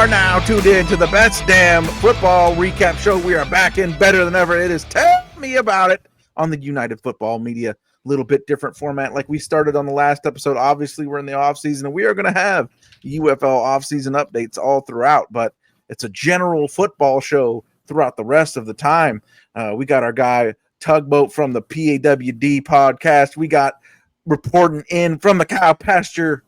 are now tuned in to the best damn football recap show. We are back in better than ever. It is Tell Me About It on the United Football Media. Little bit different format like we started on the last episode. Obviously, we're in the off season, and we are going to have UFL off season updates all throughout, but it's a general football show throughout the rest of the time. We got our guy Tugboat from the PAWD podcast. We got reporting in from the cow pasture,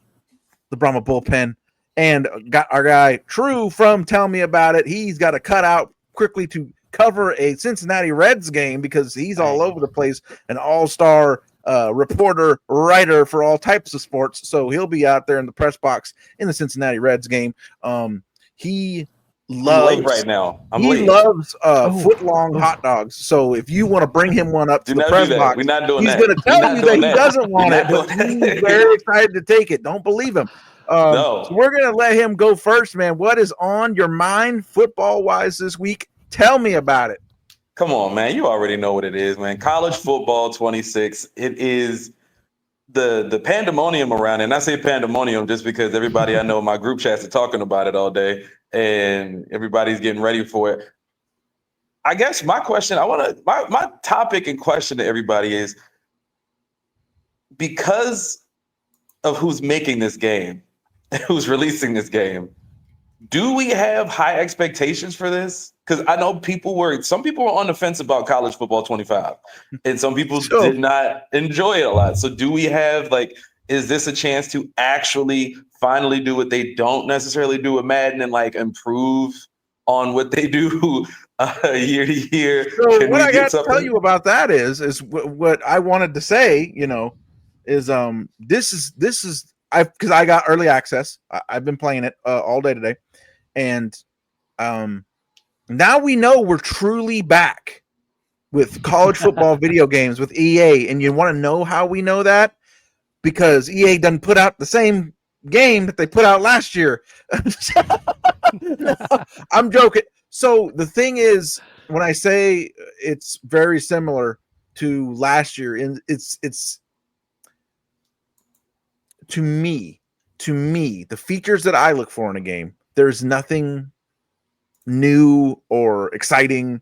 the Brahma bullpen, and got our guy True from Tell Me About It. He's got to cut out quickly to cover a Cincinnati Reds game because he's all over the place, an all-star reporter, writer for all types of sports. So he'll be out there in the press box in the Cincinnati Reds game. He loves right now. He loves foot-long hot dogs. So if you want to bring him one up to the press box, we're not doing he's that. going to tell you that he doesn't want it, but he's very excited to take it. Don't believe him. No. So we're going to let him go first, man. What is on your mind football-wise this week? Tell me about it. Come on, man. You already know what it is, man. College football 26. It is the pandemonium around it. And I say pandemonium just because everybody I know in my group chats are talking about it all day and everybody's getting ready for it. I guess my question, my topic and question to everybody is, because of who's making this game, who's releasing this game, do we have high expectations for this? Because I know some people were on the fence about college football 25, and some people did not enjoy it a lot. So do we have, is this a chance to actually finally do what they don't necessarily do with Madden and improve on what they do year to year? So what I got to tell you about that is what I wanted to say, is this is because I got early access. I've been playing it all day today, and now we know we're truly back with college football video games with EA. And you want to know how we know that? Because EA doesn't put out the same game that they put out last year. No, I'm joking. So the thing is, when I say it's very similar to last year, and it's to me, the features that I look for in a game, there's nothing new or exciting.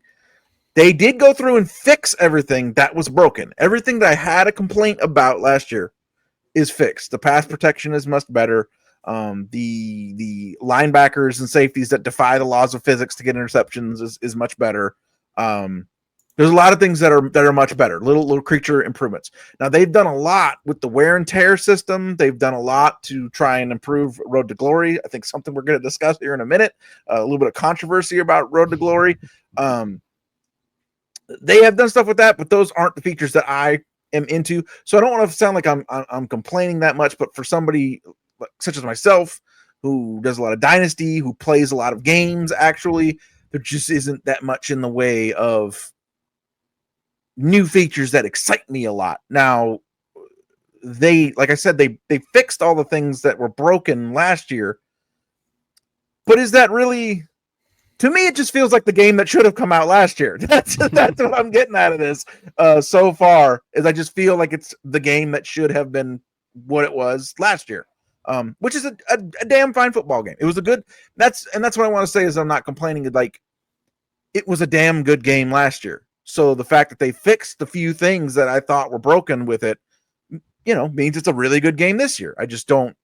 They did go through and fix everything that was broken. Everything that I had a complaint about last year is fixed. The pass protection is much better. The linebackers and safeties that defy the laws of physics to get interceptions is much better. There's a lot of things that are much better, little creature improvements. Now, they've done a lot with the wear and tear system. They've done a lot to try and improve Road to Glory. I think something we're going to discuss here in a minute, a little bit of controversy about Road to Glory. They have done stuff with that, but those aren't the features that I am into. So I don't want to sound like I'm complaining that much, but for somebody such as myself who does a lot of Dynasty, who plays a lot of games, actually, there just isn't that much in the way of new features that excite me a lot. Now, like I said, they fixed all the things that were broken last year. But is that really? To me, it just feels like the game that should have come out last year. That's what I'm getting out of this so far. Is I just feel like it's the game that should have been what it was last year, which is a damn fine football game. It was a good. That's what I want to say is I'm not complaining. Like, it was a damn good game last year. So the fact that they fixed the few things that I thought were broken with it, means it's a really good game this year. I just don't.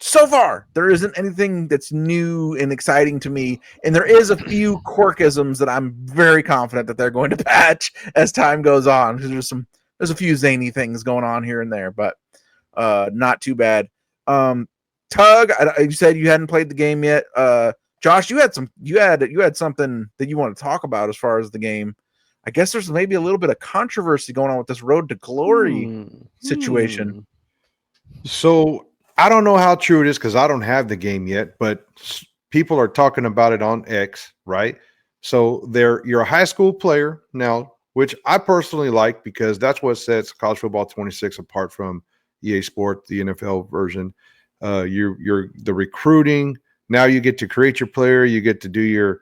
So far, there isn't anything that's new and exciting to me. And there is a few quirkisms that I'm very confident that they're going to patch as time goes on. There's a few zany things going on here and there, but not too bad. Tug, you said you hadn't played the game yet. Josh, you had something that you want to talk about as far as the game. I guess there's maybe a little bit of controversy going on with this Road to Glory situation. So I don't know how true it is because I don't have the game yet, but people are talking about it on X, right? So you're a high school player now, which I personally like because that's what sets college football 26 apart from EA Sport, the NFL version. You're the recruiting. Now you get to create your player. You get to do your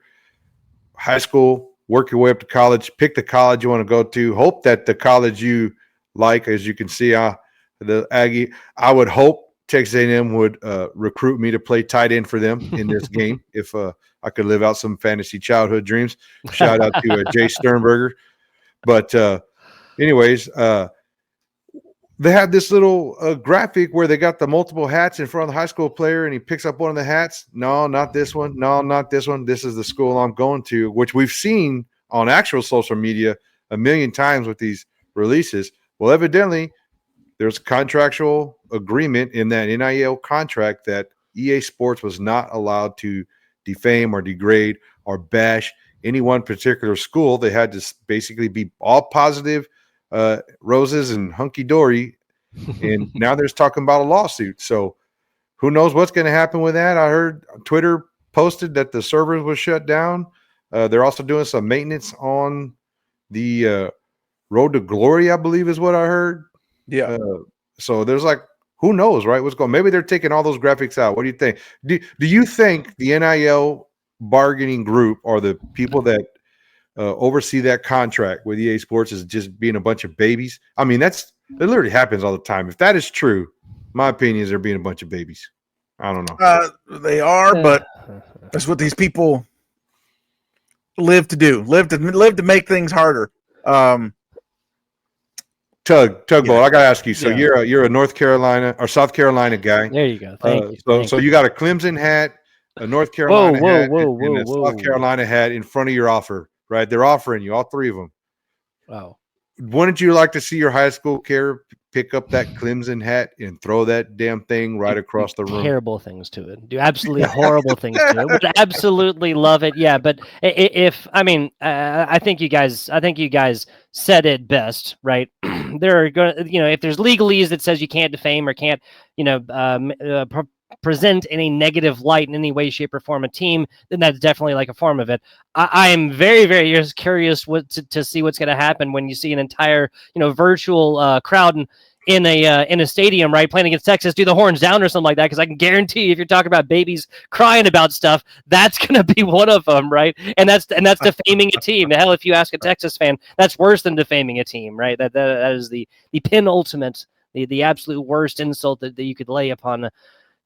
high school, work your way up to college, pick the college you want to go to, hope that the college you like, as you can see, the Aggie, I would hope Texas A&M would recruit me to play tight end for them in this game if I could live out some fantasy childhood dreams. Shout out to Jay Sternberger. But anyways, they had this little graphic where they got the multiple hats in front of the high school player, and he picks up one of the hats. No, not this one. No, not this one. This is the school I'm going to, which we've seen on actual social media a million times with these releases. Well, evidently, there's a contractual agreement in that NIL contract that EA Sports was not allowed to defame or degrade or bash any one particular school. They had to basically be all positive roses and hunky-dory, and now there's talking about a lawsuit. So who knows what's going to happen with that? I heard Twitter posted that the servers was shut down. They're also doing some maintenance on the Road to Glory, I believe is what I heard. Yeah. So there's like, who knows, right? What's going? Maybe they're taking all those graphics out. What do you think? Do you think the NIL bargaining group or the people that oversee that contract with EA Sports is just being a bunch of babies? I mean, it literally happens all the time. If that is true, my opinion is they're being a bunch of babies. I don't know. They are, but that's what these people live to do. Live to make things harder. Tugboat, I gotta ask you. So you're a North Carolina or South Carolina guy. There you go. Thank you. So you got a Clemson hat, a North Carolina hat, and a South Carolina hat in front of your offer, right? They're offering you all three of them. Wow. Wouldn't you like to see your high school carer pick up that Clemson hat and throw that damn thing right across the room? Terrible things to it. Do absolutely horrible things to it. Would absolutely love it. Yeah, but I think you guys said it best, right? There are going to, if there's legalese that says you can't defame or can't, present any negative light in any way, shape, or form a team, then that's definitely like a form of it. I am very, very curious to see what's going to happen when you see an entire, virtual crowd in a stadium, right, playing against Texas, do the horns down or something like that, because I can guarantee if you're talking about babies crying about stuff, that's going to be one of them, right? And that's defaming a team. Hell, if you ask a Texas fan, that's worse than defaming a team, right? That is the penultimate, the absolute worst insult that you could lay upon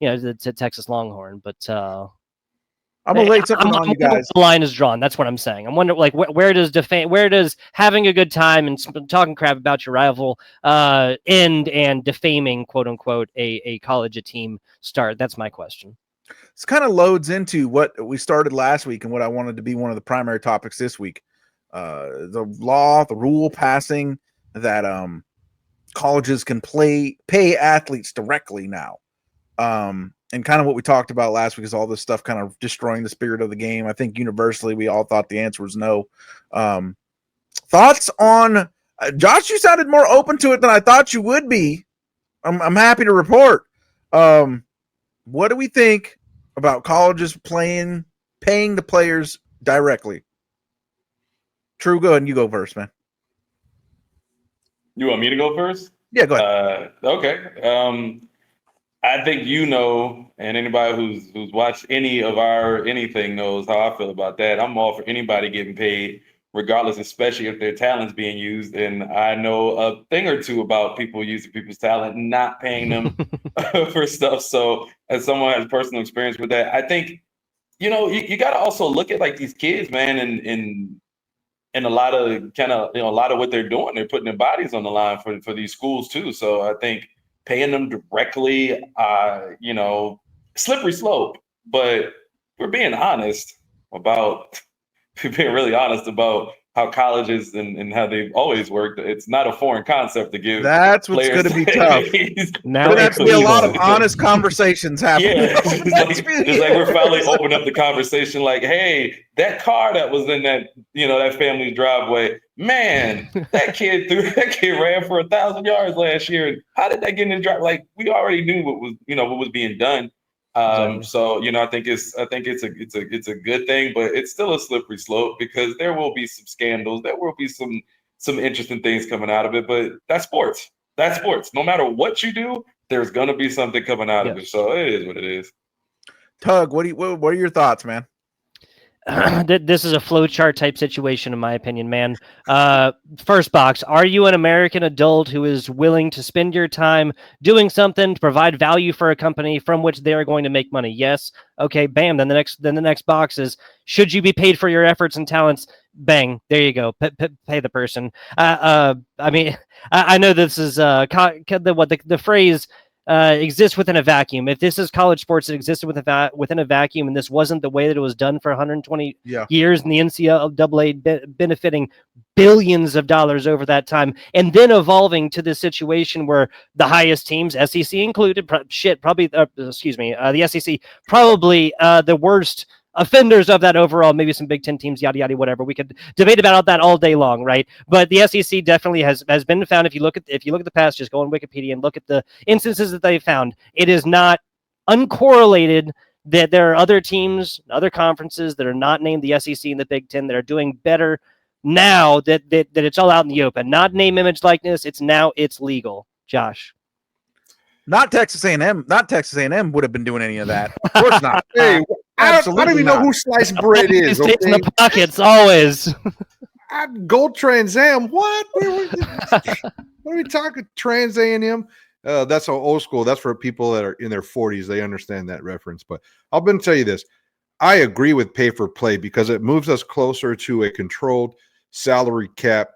to Texas Longhorn. But I'm gonna lay something on you guys. The line is drawn. That's what I'm saying. I'm wondering, like, where does having a good time and talking crap about your rival end, and defaming, quote unquote, a college, a team start? That's my question. This kind of loads into what we started last week and what I wanted to be one of the primary topics this week. The rule passing that colleges can pay athletes directly now. And kind of what we talked about last week is all this stuff kind of destroying the spirit of the game. I think universally we all thought the answer was no. Thoughts on Josh? You sounded more open to it than I thought you would be. I'm happy to report. What do we think about colleges paying the players directly? True, go ahead and you go first, man. You want me to go first? Yeah, go ahead. Okay. I think and anybody who's watched any of our anything knows how I feel about that. I'm all for anybody getting paid, regardless, especially if their talent's being used. And I know a thing or two about people using people's talent, not paying them for stuff. So as someone who has personal experience with that, I think, you got to also look at like these kids, man, and a lot of what they're doing. They're putting their bodies on the line for these schools too. So I think paying them directly, slippery slope. But we're being really honest about how colleges and how they've always worked. It's not a foreign concept to give. That's what's going to be tough. Now that's be a lot of honest conversations happening. Yeah, it's like we're finally opening up the conversation. Like, hey, that car that was in that that family's driveway, man, that kid ran for 1,000 yards last year. How did that get in the drive? Like, we already knew what was being done. So I think it's a good thing, but it's still a slippery slope because there will be some scandals, there will be some interesting things coming out of it. But that's sports. No matter what you do, there's gonna be something coming out of it. So it is what it is. Tug, what are your thoughts, man? This is a flowchart type situation, in my opinion, man. First box: are you an American adult who is willing to spend your time doing something to provide value for a company from which they are going to make money? Yes. Okay. Bam. Then the next box is: should you be paid for your efforts and talents? Bang. There you go. Pay the person. I mean, I know this is the phrase. Exists within a vacuum. If this is college sports, it existed within a vacuum, and this wasn't the way that it was done for 120 years, and the NCAA benefiting billions of dollars over that time, and then evolving to this situation where the highest teams, SEC included, the SEC, probably the worst offenders of that overall, maybe some Big Ten teams, yada yada, whatever. We could debate about that all day long, right? But the SEC definitely has been found. If you look at the past, just go on Wikipedia and look at the instances that they found. It is not uncorrelated that there are other teams, other conferences that are not named the SEC and the Big Ten that are doing better now that it's all out in the open. Not name, image, likeness. It's legal. Josh. Not Texas A&M. Not Texas A&M would have been doing any of that. Of course not. Hey, I don't even know who sliced bread is. Okay? In the pockets always. Gold Trans Am. What? What are we talking? Trans A&M. That's old school. That's for people that are in their 40s. They understand that reference. But I'm going to tell you this. I agree with pay for play because it moves us closer to a controlled salary cap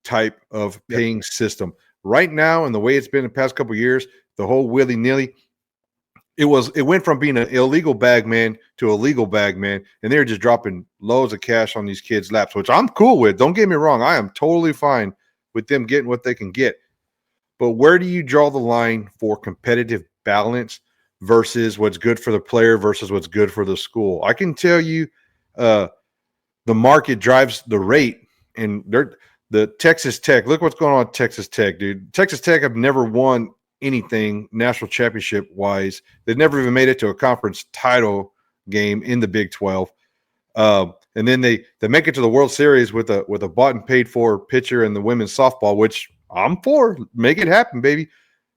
type of paying system. Right now, and the way it's been the past couple of years, the whole willy-nilly, it went from being an illegal bag man to a legal bag man, and they're just dropping loads of cash on these kids' laps, which I'm cool with. Don't get me wrong. I am totally fine with them getting what they can get. But where do you draw the line for competitive balance versus what's good for the player versus what's good for the school? I can tell you the market drives the rate, and the Texas Tech, look what's going on at Texas Tech, dude. Texas Tech have never won anything national championship wise. They've never even made it to a conference title game in the Big 12. And then they make it to the World Series with a bought and paid for pitcher in the women's softball, which I'm for. Make it happen, baby.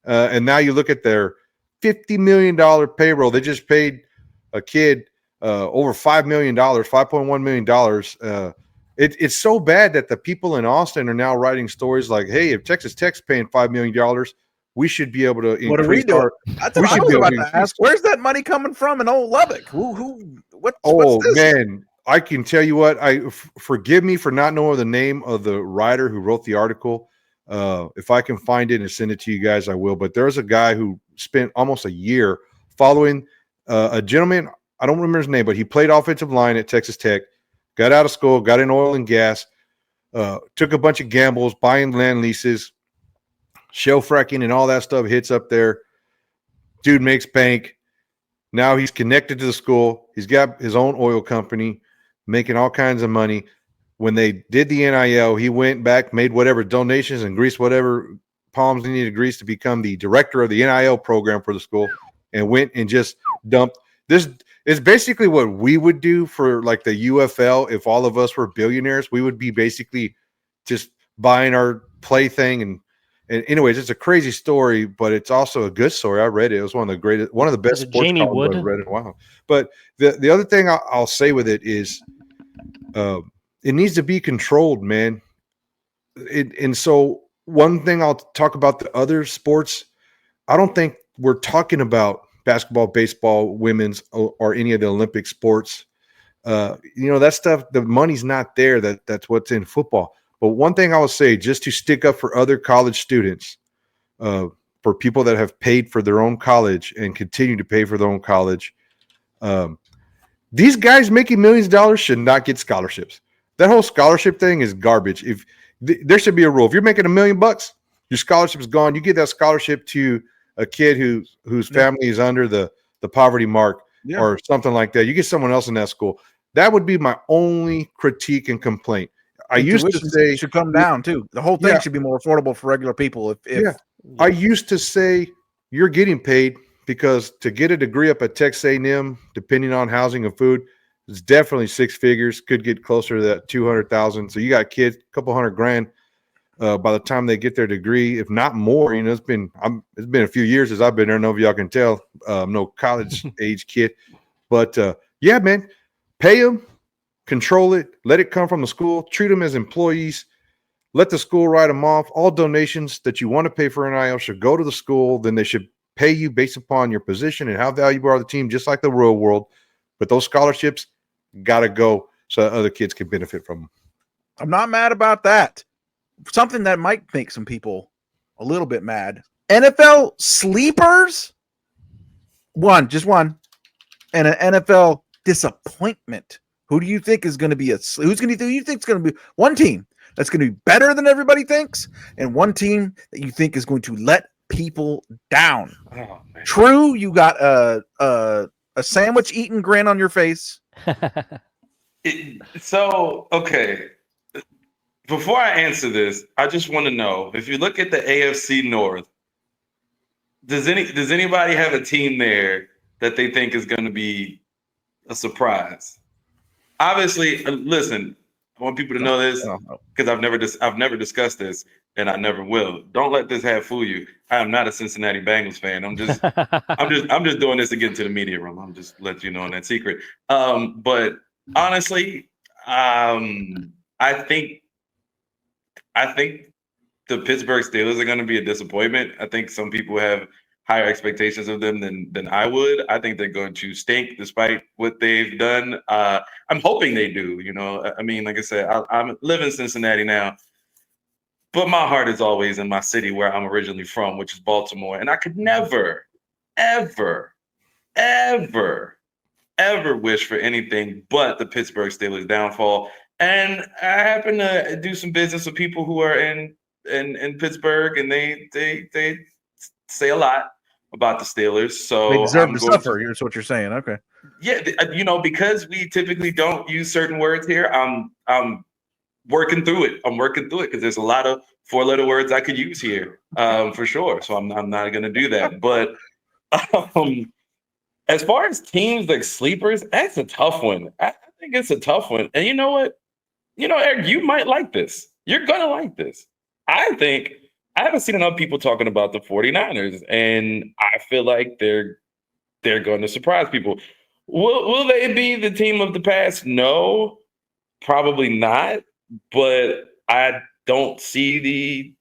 And now you look at their $50 million payroll. They just paid a kid over $5 million, $5.1 million. It's so bad that the people in Austin are now writing stories like, hey, if Texas Tech's paying $5 million, we should be able to increase. What are we doing? That's what I was about to ask. Where's that money coming from in old Lubbock? What's this? Man, I can tell you what. Forgive me for not knowing the name of the writer who wrote the article. If I can find it and send it to you guys, I will. But there's a guy who spent almost a year following a gentleman. I don't remember his name, but he played offensive line at Texas Tech, got out of school, got in oil and gas, took a bunch of gambles, buying land leases, shell fracking and all that stuff hits up there. Dude makes bank. Now he's connected to the school. He's got his own oil company, making all kinds of money. When they did the NIL, he went back, made whatever donations and greased whatever palms he needed to grease to become the director of the NIL program for the school, and went and just dumped. This is basically what we would do for like the UFL. If all of us were billionaires, we would be basically just buying our plaything. And anyways, it's a crazy story, but it's also a good story. I read it. It was one of the best sports Jamie Wood? I've read in a while. But the other thing I'll say with it is it needs to be controlled, man. And so one thing I'll talk about the other sports, I don't think we're talking about basketball, baseball, women's, or any of the Olympic sports. That stuff, the money's not there. That's what's in football. But one thing I will say, just to stick up for other college students, for people that have paid for their own college and continue to pay for their own college, these guys making millions of dollars should not get scholarships. That whole scholarship thing is garbage. If there should be a rule, if you're making $1 million, your scholarship is gone. You give that scholarship to a kid whose family is under the poverty mark or something like that. You get someone else in that school. That would be my only critique and complaint. I used to say it should come down too. The whole thing should be more affordable for regular people. I used to say you're getting paid because to get a degree up at Texas A&M, depending on housing and food, it's definitely six figures. Could get closer to that 200,000. So you got kids, a couple $100,000 by the time they get their degree, if not more. It's been a few years since I've been there. I don't know if y'all can tell. No college age kid, but man, pay them. control it, let it come from the school, treat them as employees, let the school write them off. All donations that you want to pay for NIL should go to the school. Then they should pay you based upon your position and how valuable are the team, just like the real world. But those scholarships got to go so that other kids can benefit from them. I'm not mad about that. Something that might make some people a little bit mad. NFL sleepers? Just one. And an NFL disappointment. Who do you think is going to be who do you think is going to be one team that's going to be better than everybody thinks, and one team that you think is going to let people down? Oh, man. True, you got a sandwich eating grin on your face. Okay. Before I answer this, I just want to know, if you look at the AFC North, does anybody have a team there that they think is going to be a surprise? Obviously, listen, I want people to know this because I've never discussed this, and I never will. Don't let this hat fool you. I am not a Cincinnati Bengals fan. I'm just doing this to get into the media room. I'm just letting you know that secret. But honestly, I think the Pittsburgh Steelers are going to be a disappointment. I think some people have higher expectations of them than I would. I think they're going to stink despite what they've done. I'm hoping they do. I mean, like I said, I live in Cincinnati now, but my heart is always in my city where I'm originally from, which is Baltimore. And I could never, ever, ever, ever wish for anything but the Pittsburgh Steelers downfall. And I happen to do some business with people who are in Pittsburgh, and they say a lot about the Steelers. So they deserve to suffer. Here's what you're saying. Okay. Yeah, because we typically don't use certain words here. I'm working through it. I'm working through it because there's a lot of 4-letter words I could use here, for sure. So I'm not going to do that. But as far as teams like sleepers, that's a tough one. I think it's a tough one. And you know what? Eric, you might like this. You're going to like this. I haven't seen enough people talking about the 49ers, and I feel like they're going to surprise people. Will they be the team of the past? No, probably not. But I don't see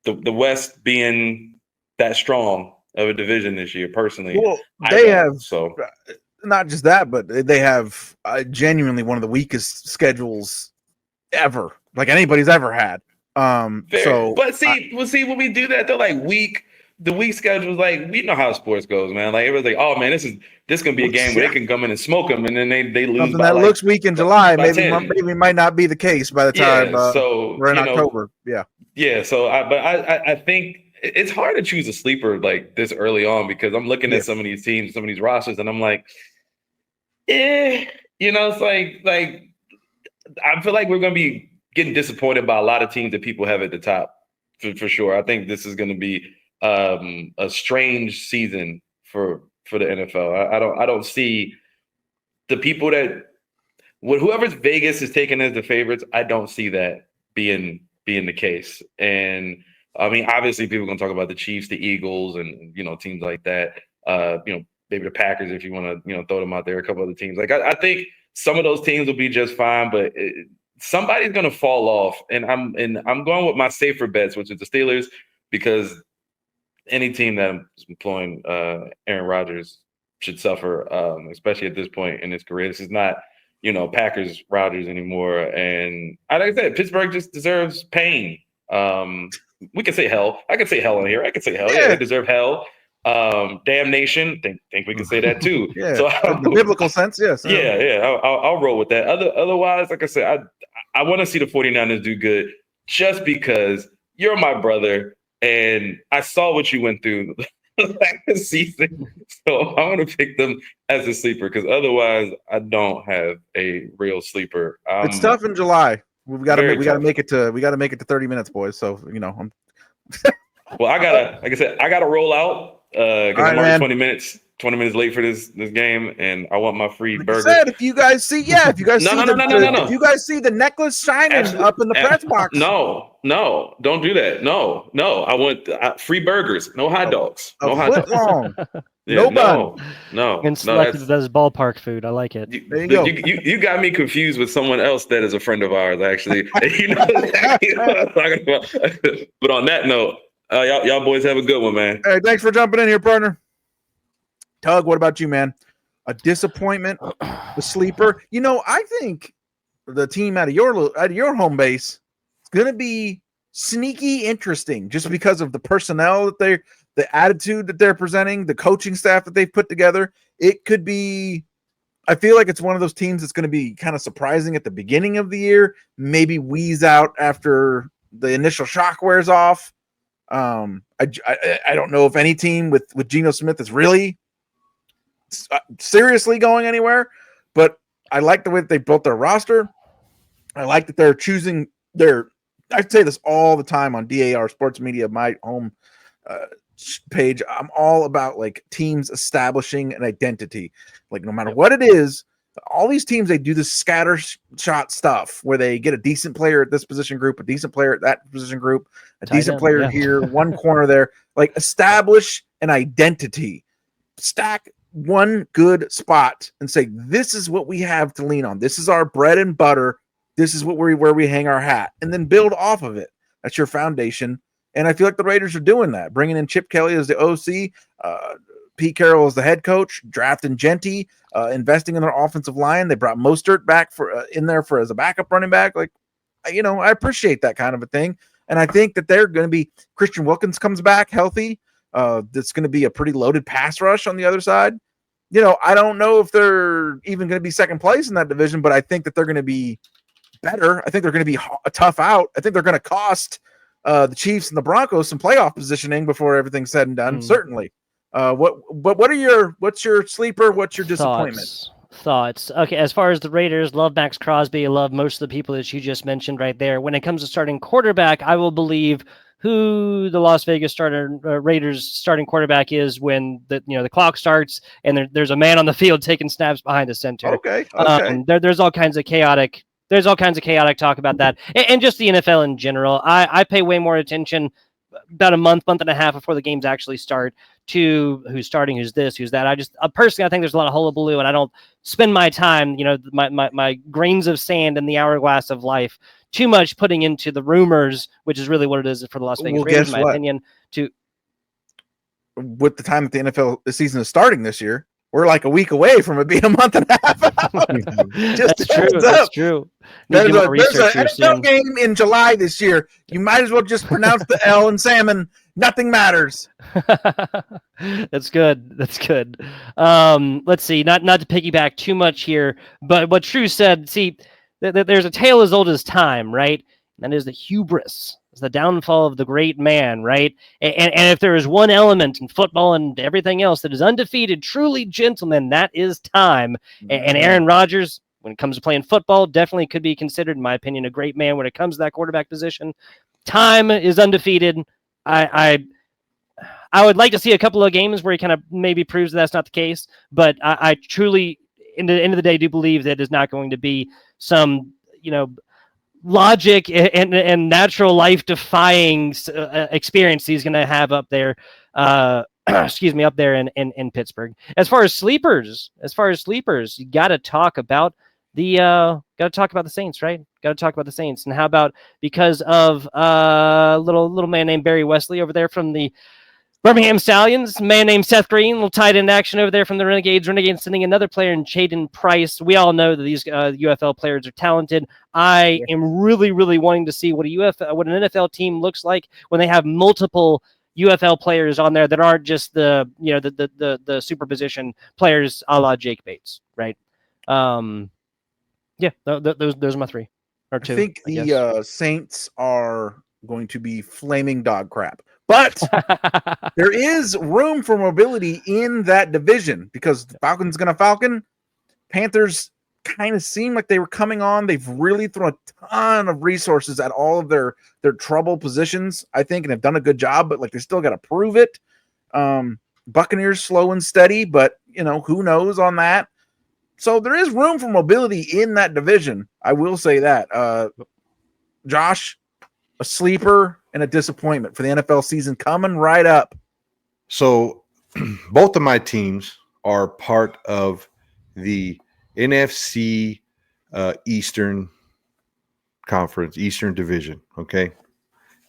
the West being that strong of a division this year, personally. Well, not just that, but they have genuinely one of the weakest schedules ever, like anybody's ever had. But see, when we do that, they're like the weak schedule is like, we know how sports goes, man. Like everybody's like, oh man, this gonna be a game where they can come in and smoke them, and then they lose. Something that looks weak in July, maybe might not be the case by the time we're in October. Yeah. So I think it's hard to choose a sleeper like this early on, because I'm looking at some of these teams, some of these rosters, and I'm like, it's like I feel like we're gonna be getting disappointed by a lot of teams that people have at the top, for sure. I think this is going to be a strange season for the NFL. I don't see the people whoever's Vegas is taken as the favorites. I don't see that being the case. And I mean, obviously, people are going to talk about the Chiefs, the Eagles, and teams like that. Maybe the Packers, if you want to throw them out there. A couple other teams. Like I think some of those teams will be just fine, but somebody's going to fall off, and I'm going with my safer bets, which is the Steelers, because any team that is employing Aaron Rodgers should suffer, especially at this point in his career. This is not, Packers Rodgers anymore, and like I said, Pittsburgh just deserves pain. We can say hell. I can say hell on here. I can say hell. Yeah, they deserve hell. Damnation. Think we can say that too. Yeah, so in the biblical sense, yes. Yeah. I'll roll with that. Otherwise, like I said, I want to see the 49ers do good, just because you're my brother and I saw what you went through last season. So I want to pick them as a sleeper, because otherwise I don't have a real sleeper. It's tough in July. We got to make it to 30 minutes, boys. So I'm well, I gotta roll out because I'm already 20 minutes 20 minutes late for this game, and I want my free Like burger. said, if you guys see if you guys see if you guys see the necklace shining up in the press box, no, don't do that. No, I want free burgers, no hot dogs, no hot dogs. long, Yeah, no bun. No. And selected as ballpark food. I like it. There you go. You got me confused with someone else that is a friend of ours, actually. You know exactly what I'm talking about. But on that note, y'all boys have a good one, man. Hey, thanks for jumping in here, partner. Tug, what about you, man? A disappointment, the sleeper. You know, I think the team out of your home base is going to be sneaky interesting, just because of the personnel that the attitude that they're presenting, the coaching staff that they've put together. It could be. I feel like it's one of those teams that's going to be kind of surprising at the beginning of the year, maybe wheeze out after the initial shock wears off. I don't know if any team with Geno Smith is really seriously going anywhere, but I like the way that they built their roster. I like that they're choosing I say this all the time on DAR Sports Media, my home page. I'm all about like teams establishing an identity. Like no matter what it is, all these teams, they do this scatter shot stuff where they get a decent player at this position group, a decent player at that position group, a decent player here, one corner there. Like establish an identity, stack one good spot and say, this is what we have to lean on. This is our bread and butter. This is where we hang our hat, and then build off of it. That's your foundation. And I feel like the Raiders are doing that, bringing in Chip Kelly as the OC, Pete Carroll as the head coach, drafting Genty, investing in their offensive line. They brought Mostert back in there as a backup running back. Like, you know, I appreciate that kind of a thing. And I think that they're going to be Christian Wilkins comes back healthy. That's going to be a pretty loaded pass rush on the other side. You know, I don't know if they're even going to be second place in that division, but I think that they're going to be better. I think they're going to be a tough out. I think they're going to cost the Chiefs and the Broncos some playoff positioning before everything's said and done. Certainly. What's your sleeper? What's your disappointment? Thoughts. Okay, as far as the Raiders, love Max Crosby. I love most of the people that you just mentioned right there. When it comes to starting quarterback, I will believe who the Las Vegas Raiders starting quarterback is when the clock starts and there's a man on the field taking snaps behind the center. Okay. There's all kinds of chaotic. There's all kinds of chaotic talk about that, and just the NFL in general. I pay way more attention about a month and a half before the games actually start to who's starting, who's this, who's that. I just personally, I think there's a lot of hullabaloo, and I don't spend my time, my grains of sand in the hourglass of life too much putting into the rumors, which is really what it is for the Las Vegas Raiders, in my opinion. With the time that the NFL season is starting this year, we're like a week away from it being a month and a half out. That's true. There's an NFL game in July this year. You might as well just pronounce the L in salmon. Nothing matters. That's good. Let's see. Not to piggyback too much here, but what True said. See, there's a tale as old as time, right? And that is the hubris. It's the downfall of the great man, right? And if there is one element in football and everything else that is undefeated, truly gentlemen, that is time. And Aaron Rodgers, when it comes to playing football, definitely could be considered, in my opinion, a great man when it comes to that quarterback position. Time is undefeated. I would like to see a couple of games where he kind of maybe proves that's not the case, but I truly, in the end of the day, do believe that is not going to be some, logic and natural life defying experience he's going to have up there. Up there in Pittsburgh. As far as sleepers, you got to talk about the Saints, right? Got to talk about the Saints. And how about because of little man named Barry Wesley over there from the Birmingham Stallions, man named Seth Green, little tight end action over there from the Renegades. Renegades sending another player in Jaden Price. We all know that these UFL players are talented. I am really, really wanting to see what an NFL team looks like when they have multiple UFL players on there that aren't just the superposition players a la Jake Bates, right? Those are my three or two. I think the Saints are going to be flaming dog crap. But there is room for mobility in that division because the Falcons going to Falcon. Panthers kind of seem like they were coming on. They've really thrown a ton of resources at all of their trouble positions, I think, and have done a good job, but like they still got to prove it. Buccaneers slow and steady, but who knows on that. So there is room for mobility in that division. I will say that. Josh, a sleeper and a disappointment for the NFL season coming right up. So both of my teams are part of the NFC Eastern Conference, Eastern Division. Okay.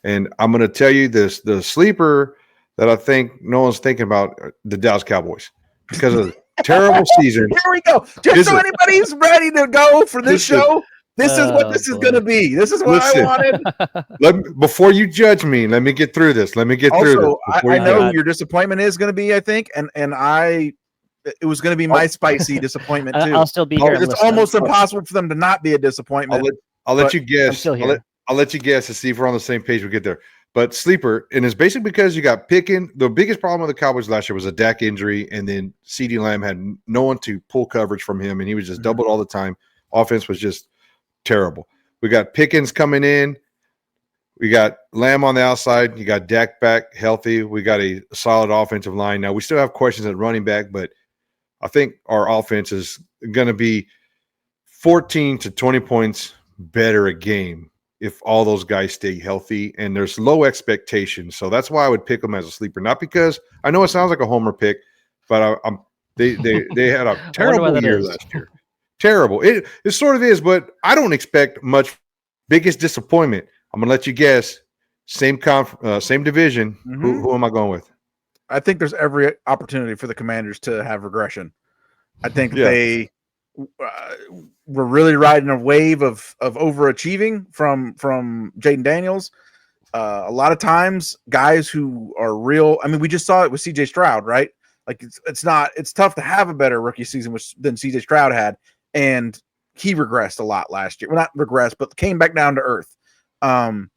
And I'm going to tell you this, the sleeper that I think no one's thinking about, the Dallas Cowboys, because of the terrible season. Here we go. Just so anybody's ready to go for this show, this is what this is going to be. This is what I wanted. Before you judge me, let me get through this. Let me get through this. I know who your disappointment is going to be, I think, and it was going to be my spicy disappointment too. I'll still be here. It's almost impossible for them to not be a disappointment. I'll let you guess. I'm still here. I'll let you guess to see if we're on the same page. We'll get there. But sleeper, and it's basically because you got Pickens. The biggest problem with the Cowboys last year was a Dak injury, and then CeeDee Lamb had no one to pull coverage from him, and he was just doubled all the time. Offense was just terrible. We got Pickens coming in. We got Lamb on the outside. You got Dak back healthy. We got a solid offensive line. Now, we still have questions at running back, but I think our offense is going to be 14 to 20 points better a game if all those guys stay healthy, and there's low expectations. So that's why I would pick them as a sleeper. Not because I know it sounds like a homer pick, but they had a terrible year last year. Terrible. It sort of is, but I don't expect much. Biggest disappointment. I'm gonna let you guess. Same division. Mm-hmm. Who am I going with? I think there's every opportunity for the Commanders to have regression. I think they were really riding a wave of overachieving from Jaden Daniels. A lot of times, guys who are real. I mean, we just saw it with C.J. Stroud, right? Like it's tough to have a better rookie season than C.J. Stroud had, and he regressed a lot last year. Well, not regressed, but came back down to earth. I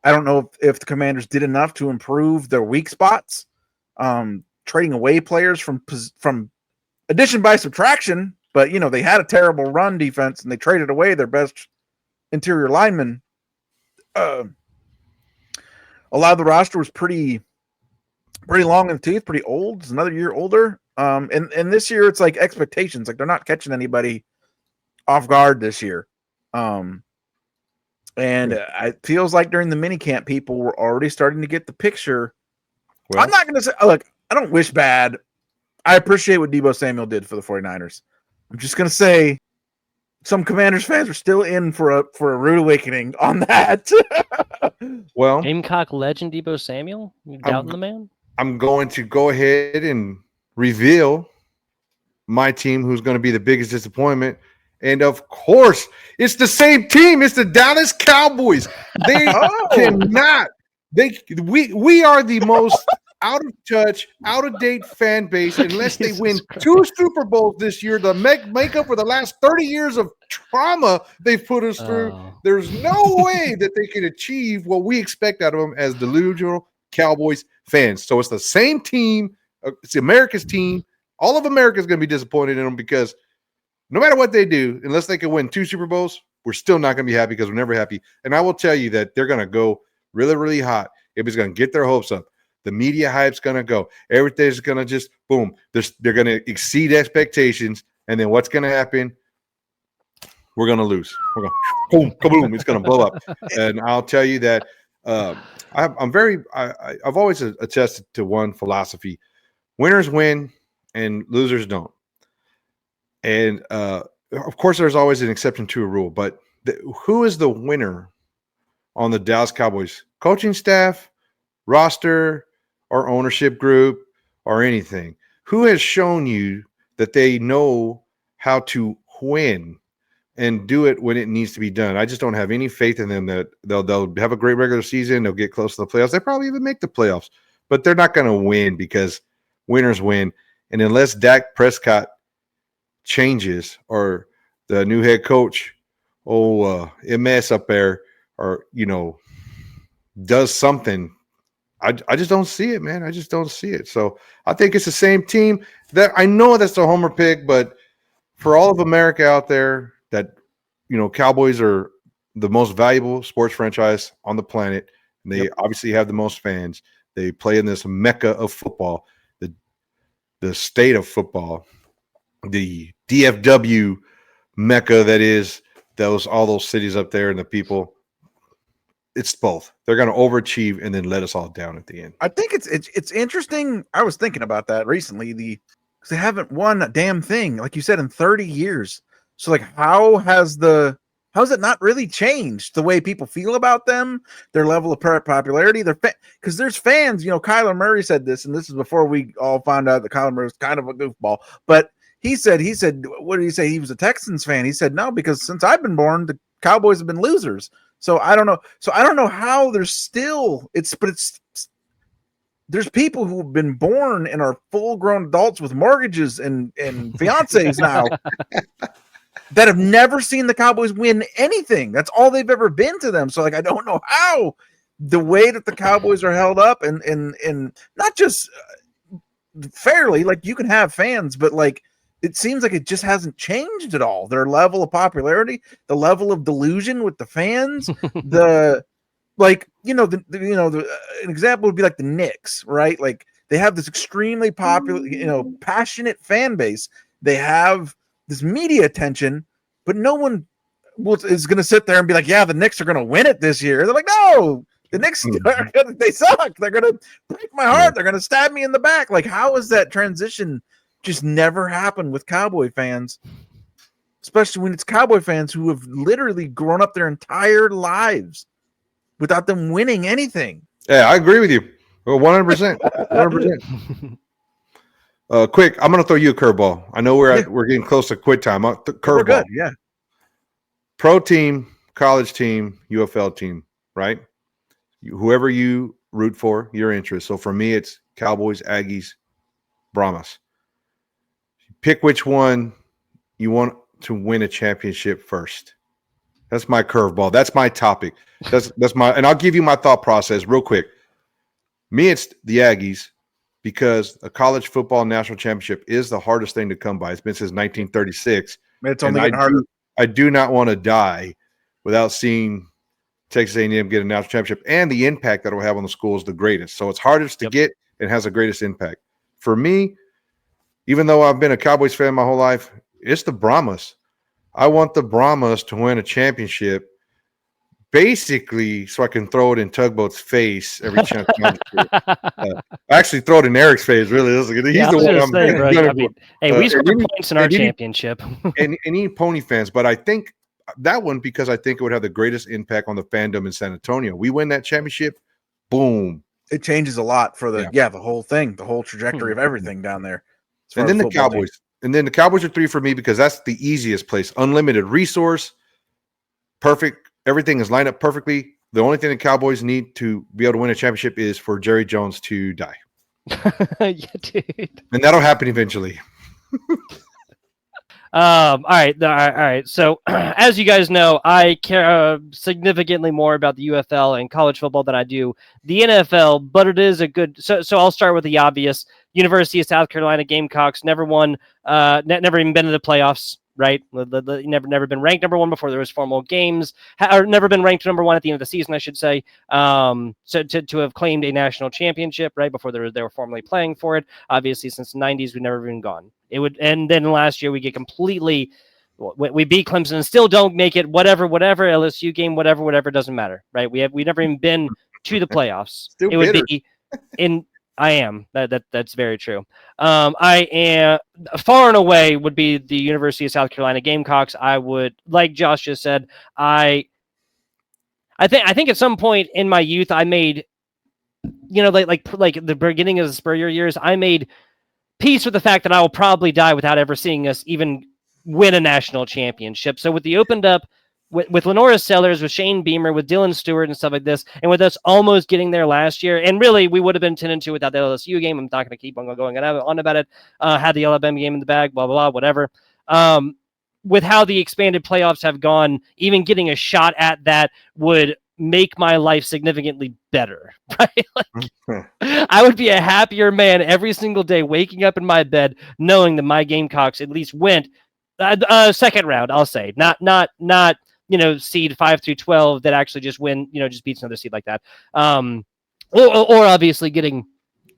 don't know if the Commanders did enough to improve their weak spots. Trading away players from addition by subtraction, but they had a terrible run defense and they traded away their best interior lineman. A lot of the roster was pretty long in the tooth, pretty old. It's another year older. And this year it's like expectations, like they're not catching anybody off guard this year. And it feels like during the minicamp, people were already starting to get the picture. Well, I'm not going to say, look, I don't wish bad. I appreciate what Deebo Samuel did for the 49ers. I'm just going to say some Commanders fans are still in for a rude awakening on that. Well, Gamecock legend Deebo Samuel? You doubting the man? I'm going to go ahead and reveal my team who's going to be the biggest disappointment. And of course, it's the same team. It's the Dallas Cowboys. They cannot. We are the most out of touch, out of date fan base. Unless they win 2 Super Bowls this year to make up for the last 30 years of trauma they've put us through, there's no way that they can achieve what we expect out of them as delusional Cowboys fans. So it's the same team. It's America's team. All of America is going to be disappointed in them because no matter what they do, unless they can win 2 Super Bowls, we're still not going to be happy because we're never happy. And I will tell you that they're going to go really, really hot. Everybody's going to get their hopes up. The media hype's going to go. Everything's going to just boom. They're going to exceed expectations. And then what's going to happen? We're going to lose. We're going boom, kaboom. It's going to blow up. And I'll tell you that I've always attested to one philosophy: winners win and losers don't. And of course, there's always an exception to a rule. But who is the winner on the Dallas Cowboys? Coaching staff, roster, or ownership group, or anything? Who has shown you that they know how to win and do it when it needs to be done? I just don't have any faith in them that they'll have a great regular season. They'll get close to the playoffs. They probably even make the playoffs, but they're not going to win because winners win. And unless Dak Prescott changes or the new head coach, MS up there, or does something, I just don't see it, man. I just don't see it. So I think it's the same team. That I know that's a homer pick, but for all of America out there, that Cowboys are the most valuable sports franchise on the planet. And they obviously have the most fans. They play in this mecca of football. the state of football, the DFW mecca that is all those cities up there and the people. It's both. They're going to overachieve and then let us all down at the end. I think it's interesting. I was thinking about that recently. Because they haven't won a damn thing, like you said, in 30 years. So, like, how has it not really changed the way people feel about them, their level of popularity? Because there's fans. You know, Kyler Murray said this, and this is before we all found out that Kyler Murray was kind of a goofball. But he said, what did he say? He was a Texans fan. He said, no, because since I've been born, the Cowboys have been losers. So I don't know. So I don't know how there's still there's people who've been born and are full grown adults with mortgages and fiancés now that have never seen the Cowboys win anything. That's all they've ever been to them. So, like, I don't know how the way that the Cowboys are held up and not just fairly, like, you can have fans, but like, it seems like it just hasn't changed at all. Their level of popularity, the level of delusion with the fans, an example would be like the Knicks, right? Like, they have this extremely popular, passionate fan base. They have this media attention, but no one is going to sit there and be like, yeah, the Knicks are going to win it this year. They're like, no, the Knicks, they suck. They're going to break my heart. They're going to stab me in the back. Like, how is that transition just never happened with Cowboy fans, especially when it's Cowboy fans who have literally grown up their entire lives without them winning anything? Yeah, I agree with you. 100%. 100%. Quick, I'm going to throw you a curveball. I know we're getting close to quit time. Curveball. Good, yeah. Pro team, college team, UFL team, right? Whoever you root for, your interest. So for me, it's Cowboys, Aggies, Brahmas. Pick which one you want to win a championship first. That's my curveball. That's my topic. That's my, and I'll give you my thought process real quick. Me, it's the Aggies, because a college football national championship is the hardest thing to come by. It's been since 1936. It's only getting harder. I do not want to die without seeing Texas A&M get a national championship, and the impact that it will have on the school is the greatest. So it's hardest to get and has the greatest impact. For me, even though I've been a Cowboys fan my whole life, it's the Brahmas. I want the Brahmas to win a championship, basically, so I can throw it in Tugboat's face every chance. Actually, throw it in Eric's face. Really, he's the one I'm saying, bro. Hey, we scored points in our championship. and any Pony fans, but I think that one, because I think it would have the greatest impact on the fandom in San Antonio. We win that championship, boom. It changes a lot for the whole thing, the whole trajectory of everything down there. And then the Cowboys. And then the Cowboys are 3 for me, because that's the easiest place. Unlimited resource, perfect. Everything is lined up perfectly. The only thing the Cowboys need to be able to win a championship is for Jerry Jones to die. Yeah, dude. And that'll happen eventually. All right. So, as you guys know, I care significantly more about the UFL and college football than I do the NFL. But it is a good. So I'll start with the obvious. University of South Carolina Gamecocks never won. Never even been to the playoffs. Right? Never been ranked number 1 before there was formal games. Or never been ranked number 1 at the end of the season, I should say. So to have claimed a national championship right before they were formally playing for it. Obviously, since the 90s, we've never even gone. And then last year we get completely. We beat Clemson and still don't make it. Whatever LSU game, whatever doesn't matter. Right? We never even been to the playoffs. Still it would be in. I am. That's very true. I am far and away would be the University of South Carolina Gamecocks. I would, like Josh just said, I think at some point in my youth I made, like the beginning of the Spurrier years, I made peace with the fact that I will probably die without ever seeing us even win a national championship. So with the opened up. With Lenora Sellers, with Shane Beamer, with Dylan Stewart and stuff like this, and with us almost getting there last year, and really we would have been 10-2 without the LSU game. I'm not going to keep on going on about it. Had the Alabama game in the bag, blah, blah, blah, whatever. With how the expanded playoffs have gone, even getting a shot at that would make my life significantly better, right? I would be a happier man every single day waking up in my bed knowing that my Gamecocks at least went second round, I'll say. Not seed 5 through 12 that actually just win, just beats another seed like that. Or obviously getting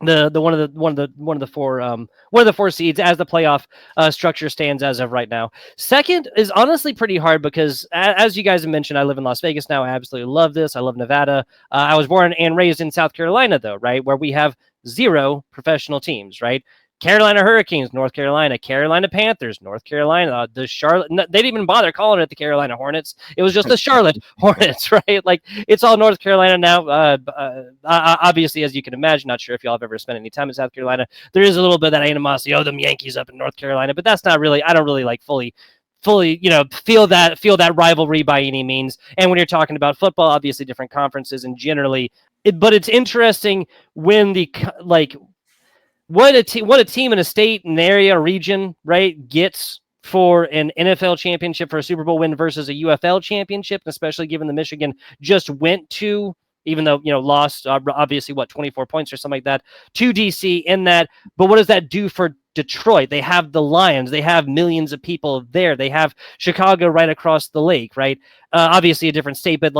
the one of the four seeds as the playoff structure stands as of right now. Second is honestly pretty hard because as you guys have mentioned, I live in Las Vegas now. I absolutely love this. I love Nevada. I was born and raised in South Carolina though, right, where we have 0 professional teams, right? Carolina Hurricanes, North Carolina, Carolina Panthers, North Carolina, the Charlotte. They didn't even bother calling it the Carolina Hornets. It was just the Charlotte Hornets, right? Like it's all North Carolina now. Obviously, as you can imagine, not sure if y'all have ever spent any time in South Carolina. There is a little bit of that animosity. Oh, them Yankees up in North Carolina, but that's not really. I don't really like fully, feel that rivalry by any means. And when you're talking about football, obviously different conferences and generally, but it's interesting when what a team in a state, an area, a region, right, gets for an NFL championship, for a Super Bowl win versus a UFL championship, especially given the Michigan just went to, even though, lost obviously 24 points or something like that to DC in that. But what does that do for Detroit? They have the Lions. They have millions of people there. They have Chicago right across the lake, right? Obviously a different state, but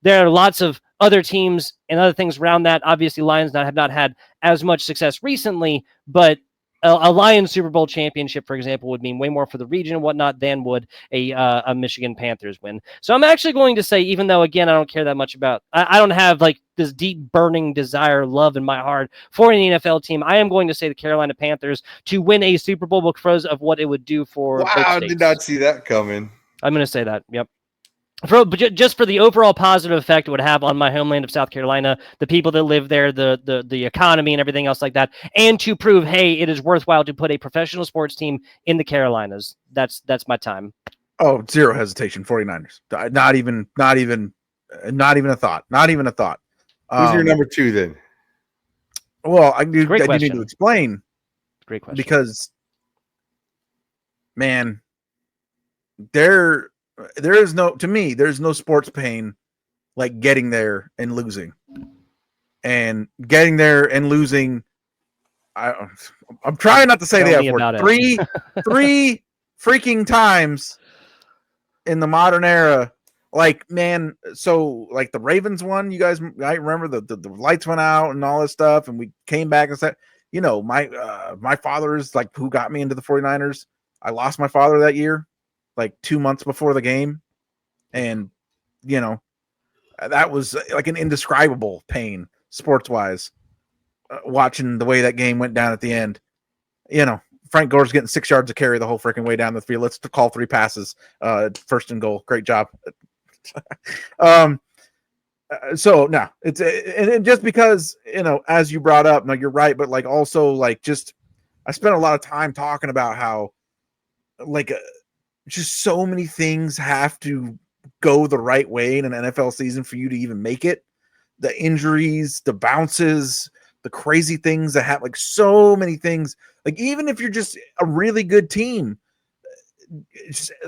there are lots of other teams and other things around that. Obviously, Lions have not had as much success recently, but a Lions Super Bowl championship, for example, would mean way more for the region and whatnot than would a Michigan Panthers win. So I'm actually going to say, even though, again, I don't care that much about, I don't have this deep burning desire, love in my heart for an NFL team, I am going to say the Carolina Panthers to win a Super Bowl because of what it would do for both Wow, states. did not see that coming. I'm going to say that. Yep. Just for the overall positive effect it would have on my homeland of South Carolina, the people that live there, the economy and everything else like that, and to prove, hey, it is worthwhile to put a professional sports team in the Carolinas. That's my time. Oh, zero hesitation. 49ers. Not even a thought. Not even a thought. Who's your number 2 then? Well, I do need question. to explain. Great question. Because, man, there's no sports pain like getting there and losing. And getting there and losing, I'm trying not to say the F word. Three freaking times in the modern era. So the Ravens won, you guys might remember the lights went out and all this stuff, and we came back and said, my father is who got me into the 49ers. I lost my father that year, 2 months before the game. And, that was an indescribable pain sports wise, watching the way that game went down at the end. Frank Gore's getting 6 yards of carry the whole freaking way down the field. Let's call 3 passes, first and goal. Great job. So no, it's and just because, as you brought up, no, you're right. But also I spent a lot of time talking about how just so many things have to go the right way in an NFL season for you to even make it. The injuries, the bounces, the crazy things that happen, so many things. Even if you're just a really good team,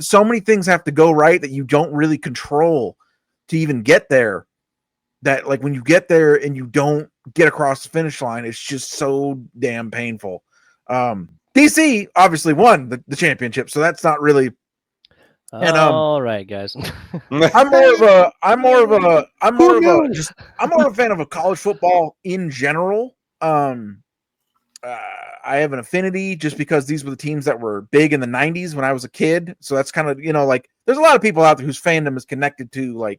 so many things have to go right that you don't really control to even get there. That when you get there and you don't get across the finish line, it's just so damn painful. DC obviously won the championship, so that's not really. And all right, guys. I'm more of a fan of college football in general. I have an affinity just because these were the teams that were big in the 90s when I was a kid. So that's kind of, there's a lot of people out there whose fandom is connected to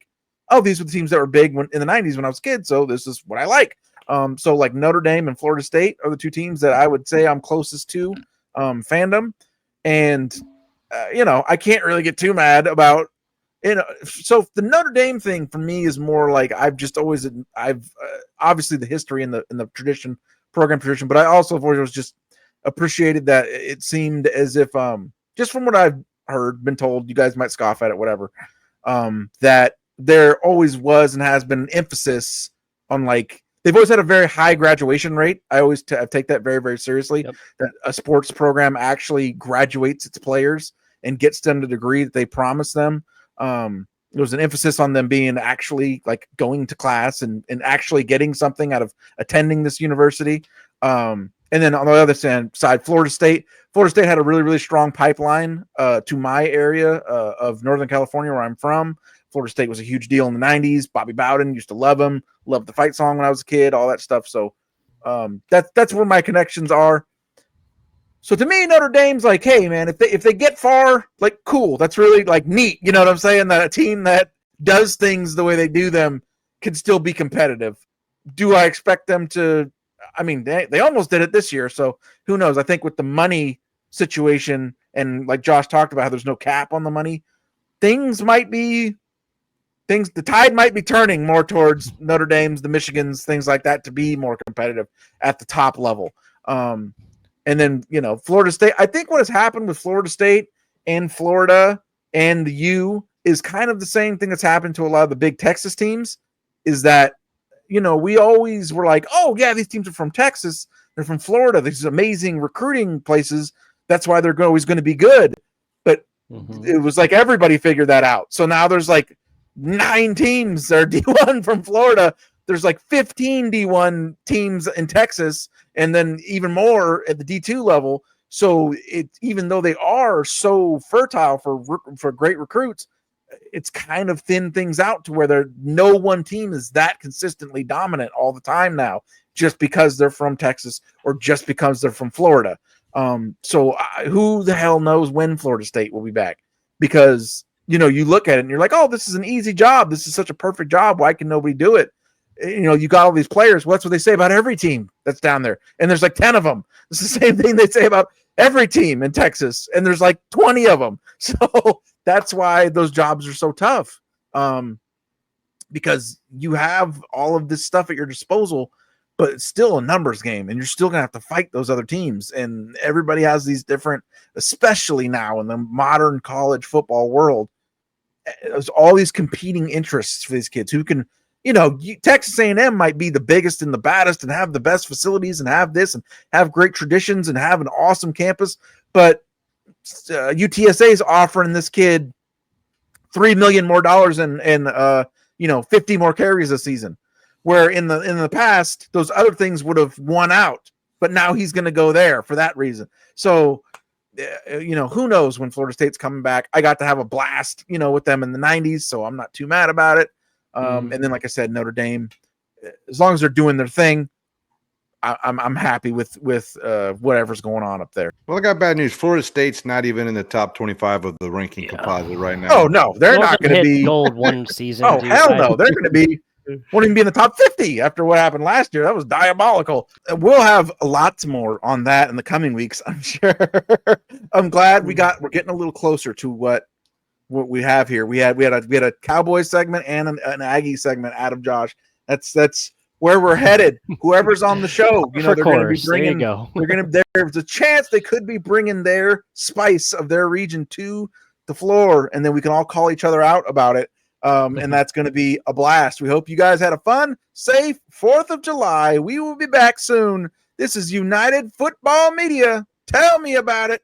these were the teams that were big in the 90s when I was a kid. So this is what I like. So Notre Dame and Florida State are the 2 teams that I would say I'm closest to fandom. And, I can't really get too mad about, so the Notre Dame thing for me is more I've obviously the history and the tradition, program tradition, but I also was just appreciated that it seemed as if, just from what I've heard, been told, you guys might scoff at it, whatever, that there always was and has been an emphasis on they've always had a very high graduation rate. I always take that very, very seriously. Yep. That a sports program actually graduates its players and gets them the degree that they promise them. There was an emphasis on them being actually going to class and actually getting something out of attending this university. And then on the other side, Florida State had a really, really strong pipeline to my area of Northern California, where I'm from. Florida State was a huge deal in the 90s. Bobby Bowden used to love him. Loved the fight song when I was a kid, all that stuff. So That's where my connections are. So to me, Notre Dame's like, hey man, if they get far, like cool, that's really like neat. You know what I'm saying? That a team that does things the way they do them can still be competitive. Do I expect them to? I mean, they almost did it this year, so who knows? I think with the money situation and like Josh talked about how there's no cap on the money, the tide might be turning more towards Notre Dame's, the Michigans, things like that to be more competitive at the top level. And then, Florida State, I think what has happened with Florida State and Florida and the U is kind of the same thing that's happened to a lot of the big Texas teams is that, we always were like, oh yeah, these teams are from Texas. They're from Florida. These amazing recruiting places. That's why they're always going to be good. But it was like everybody figured that out. So now there's like 9 teams that are D1 from Florida. There's like 15 D1 teams in Texas, and then even more at the D2 level. So even though they are so fertile for great recruits, it's kind of thinned things out to where no one team is that consistently dominant all the time now, just because they're from Texas or just because they're from Florida. So who the hell knows when Florida State will be back? Because you look at it and you're like, oh, this is an easy job. This is such a perfect job. Why can nobody do it? You got all these players. Well, that's what they say about every team that's down there. And there's like 10 of them. It's the same thing they say about every team in Texas. And there's like 20 of them. So that's why those jobs are so tough. Because you have all of this stuff at your disposal, but it's still a numbers game. And you're still going to have to fight those other teams. And everybody has these different, especially now in the modern college football world, there's all these competing interests for these kids who can, Texas A&M might be the biggest and the baddest and have the best facilities and have this and have great traditions and have an awesome campus. But UTSA is offering this kid $3 million more and 50 more carries a season, where in the past, those other things would have won out, but now he's going to go there for that reason. So, who knows when Florida State's coming back. I got to have a blast, with them in the 90s, so I'm not too mad about it. And then, like I said, Notre Dame, as long as they're doing their thing, I'm happy with whatever's going on up there. Well, I got bad news. Florida State's not even in the top 25 of the ranking composite right now. Oh no, they're not going to be gold one season. Oh hell no, they're going to be won't even be in the top 50 after what happened last year. That was diabolical. We'll have lots more on that in the coming weeks, I'm sure. I'm glad we're getting a little closer to what we have here. We had a Cowboys segment and an Aggie segment out of Josh. That's where we're headed. Whoever's on the show, they're going to be bringing. There's a chance they could be bringing their spice of their region to the floor, and then we can all call each other out about it. And that's going to be a blast. We hope you guys had a fun, safe 4th of July. We will be back soon. This is United Football Media. Tell me about it.